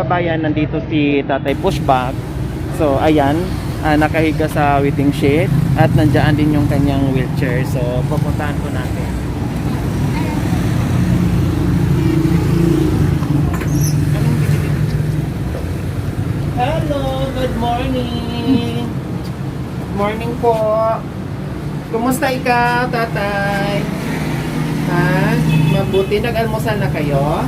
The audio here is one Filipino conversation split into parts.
kababayan, nandito si Tatay Pushback. So ayan, nakahiga sa waiting shed at nandiyan din yung kanyang wheelchair. So pupuntahan ko natin. Hello, good morning. Good morning po. Kumusta ikaw, Tatay? Ha? Mabuti, nag-almusal na kayo?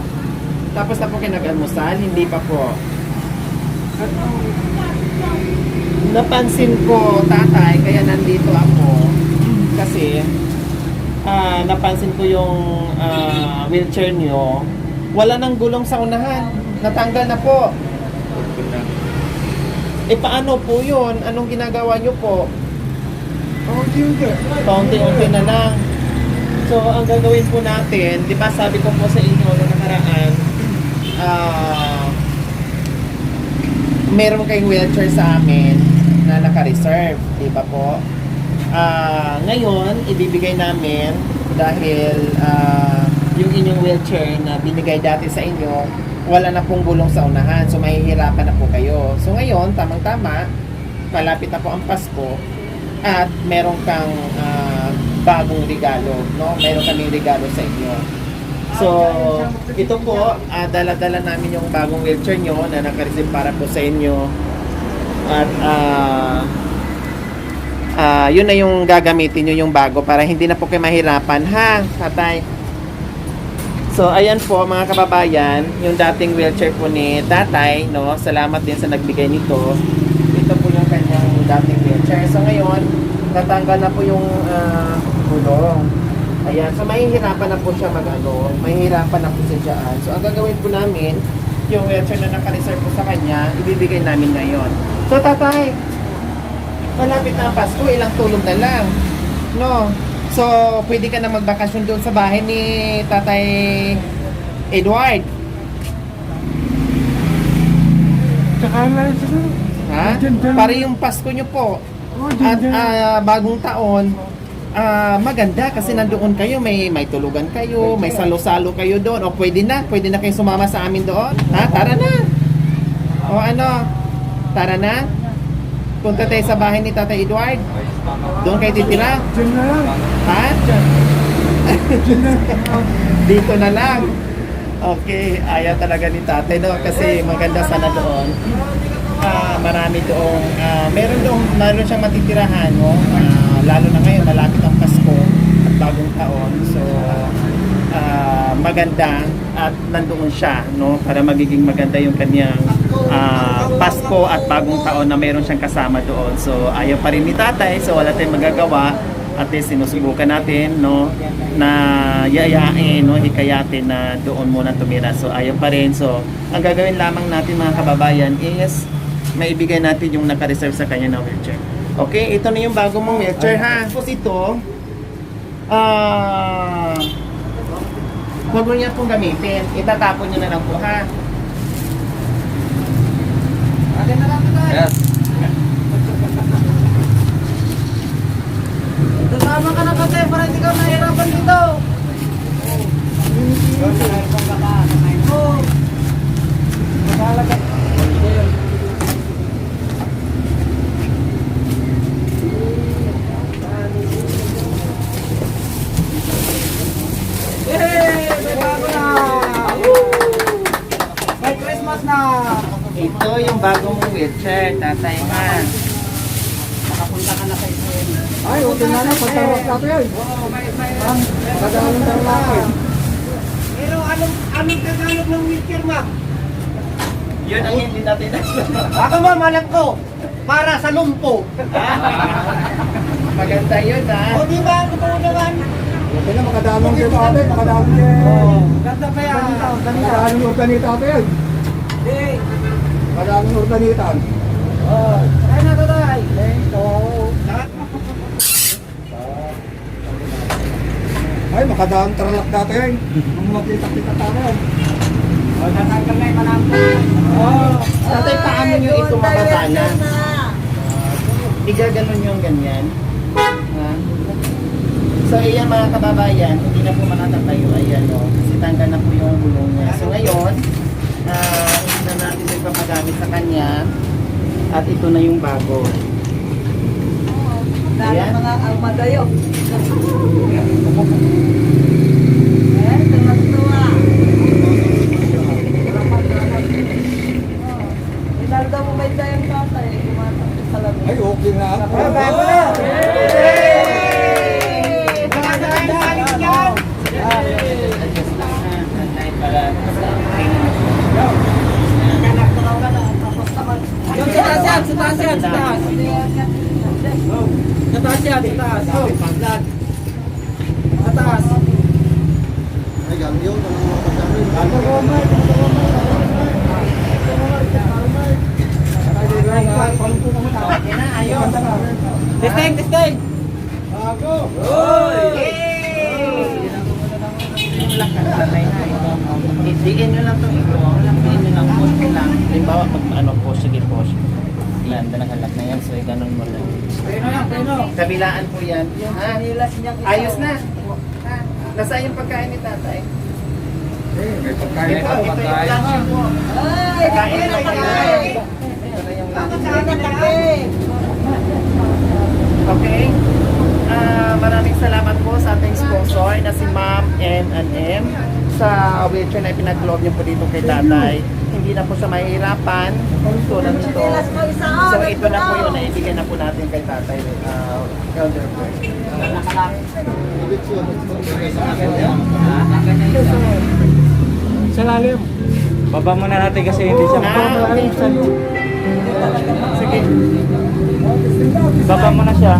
Tapos na po kayo nag-almusal? Hindi pa po. Napansin ko, Tatay, kaya nandito ako. Kasi, napansin ko yung wheelchair nyo. Wala nang gulong sa unahan. Natanggal na po. Eh, paano po yun? Anong ginagawa nyo po? Paunti-unti na lang. So, ang gagawin po natin, di ba sabi ko po sa inyo noong nakaraan, meron kayong wheelchair sa amin na naka-reserve, di ba po? Ngayon, ibibigay namin dahil yung inyong wheelchair na binigay dati sa inyo, wala na pong gulong sa unahan. So, mahihirapan na po kayo. So, ngayon, tamang-tama, malapit na po ang Pasko at meron kang bagong regalo, no? Meron kaming regalo sa inyo. So, ito po, dala-dala namin yung bagong wheelchair nyo na naka-receive para po sa inyo. At, yun na yung gagamitin nyo, yung bago, para hindi na po kayo mahirapan, ha, Tatay? So, ayan po, mga kababayan, yung dating wheelchair po ni Tatay, no? Salamat din sa nagbigay nito. Ito po yung kanyang dating wheelchair. So, ngayon, natanggal na po yung gulong. Ayan, so mahihirapan na po siya mahihirapan na po siya dyan. So, ang gagawin po namin, yung wheelchair na naka-reserve po sa kanya, ibibigay namin ngayon. So, Tatay, malapit na ang Pasko, ilang tulog na lang. No? So, pwede ka na magbakasyon doon sa bahay ni Tatay Edward. Tsaka na siguro. Ha? Para yung Pasko nyo po. At bagong taon, maganda kasi nandoon kayo, may tulugan kayo, may salo-salo kayo doon. O pwede na kayo sumama sa amin doon. Ha? Tara na. O ano? Tara na. Punta tayo sa bahay ni Tatay Edward. Doon kayo titira. Diyan na lang. Ha? Diyan na. Dito na lang. Okay, ayaw talaga ni Tatay, no? Kasi maganda sana doon. Marami doon. Meron siyang matitirahan, no? Lalo na ngayon, malapit ang Pasko at bagong taon. So, maganda at nandoon siya, no? Para magiging maganda yung kanyang Pasko at bagong taon na meron siyang kasama doon. So, ayaw pa rin ni Tatay. So, wala tayong magagawa. At least sinusubukan natin, no, na yayain, no, hikayatin na doon muna tumira. So ayaw pa rin. So ang gagawin lamang natin, mga kababayan, is maibigay natin yung naka-reserve sa kanya na wheelchair. Okay, ito na yung bago mong wheelchair, ha. Tapos ito, huwag mo niya pong gamitin. Itatapon niyo na lang po, ha. Akin na lang ito, Yes. Kasama ka na kasi para hindi ka mahirapan dito. May bago na! May Christmas na! Ito yung bagong wheelchair, Tatay, ha. Nakapunta ka na kay ay, okay na lang. Pagtarok natin yan. Pagdalang tarok yan. Pero anong Tagalog ng wheelchair, ma? Yun ang hindi natin Ako ba, malam ko? Para sa lumpo. maganda yun, ha. O di ba? Totoo naman. Okay na, makadamang din natin, makadamang din. Ganda kaya. Makadamang organita natin. Di. Makadamang organitan. Kaya na, tatay. Ay, makadamang taralak natin. Ang magkita-kita tayo. O, tatanggal na yung malampo. Tatay, paano nyo ito mababana? Igaganon yung ganyan. Ha? So, ayan mga kababayan, hindi na po makatatayo. Ayan, o. Kasi tanggal na po yung gulong niya. So, ngayon, hindi na natin kanya. At ito na yung bago. Dahil Ayan. mga almadayo. Eh, tuwa-tuwa. Inalda mo ba yung tatay? Kumatak sa labi. Ay, okay na ako. bago na. Adjust lang ha. Tatay para Yung sa taas yan, sa taas yan, sa taas. Sa taas yan, sa taas. Sa taas. Ay, galing yun. Anong mga pagkaroon? Testing, testing. Bago! yung lakas tatay na ito. Idiin nyo lang itong ito. Lakiin nyo lang. Konti lang. Halimbawa, pag ano po, sige po. Yan, nakahalak na yan. So, ganun mo lang. Kabilaan po yan. Ha? Ayos na. Ha? Nasaan yung pagkain ni tatay? May pagkain Ito, ako. ito yung lunch po. Pagkain na po yan. Ito na yung lunch. Okay. Maraming salamat po sa ating sponsor na si Ma'am N&M sa wheelchair na ipinagloob niyo po dito kay tatay. Hindi na po siya mahihirapan tulad nito. So ito na po yun na ibigay na po natin kay tatay, Elder Bird. Sa lalim. Baba muna natin kasi hindi siya Sige. Baba mo na siya.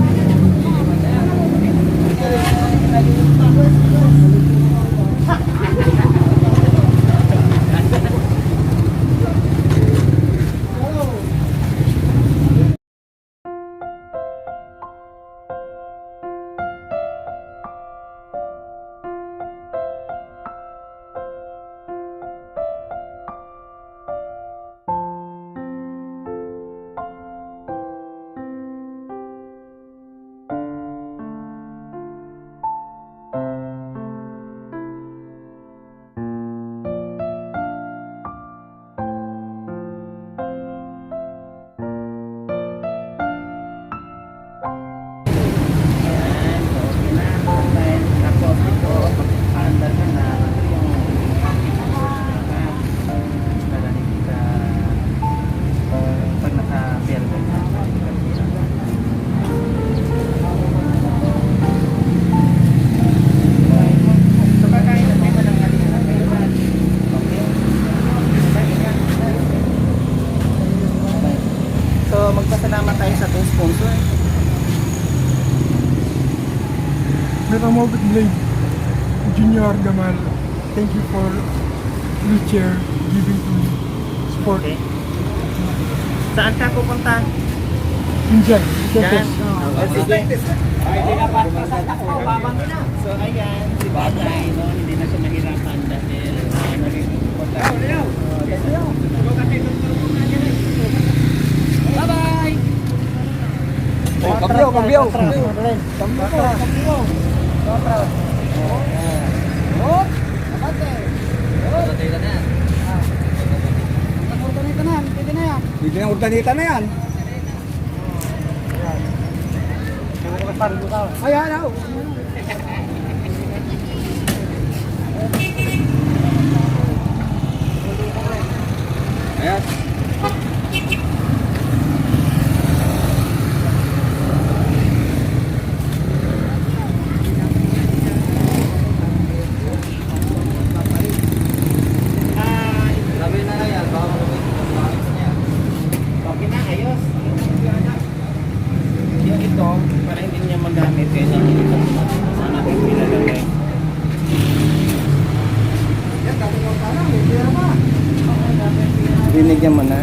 Tapos ito, pag-aandar ka na, yung para hindi ka pag naka-perde na, hindi ka hirap. So, kakain na tayo ng halina na kayo. Okay? So, magpasalamat tayo sa ating sponsor. Metamobic Blade, Junior Gamal, thank you for wheelchair giving to me support. Okay. Saan ka pupunta? Injan, Yan. Itetes. Sige. So, ayan, si Batay, no? Hindi na siya mahirapan dahil naging importante. Bye-bye! Oh, kabyo, kabyo. Hindi na urdanita na yan. Ayan, ayan. Ayan. Okay na, ayos. Yung ito, para hindi niya magamit, kaya hindi ito saan natin pinalagay. Binigyan mo na.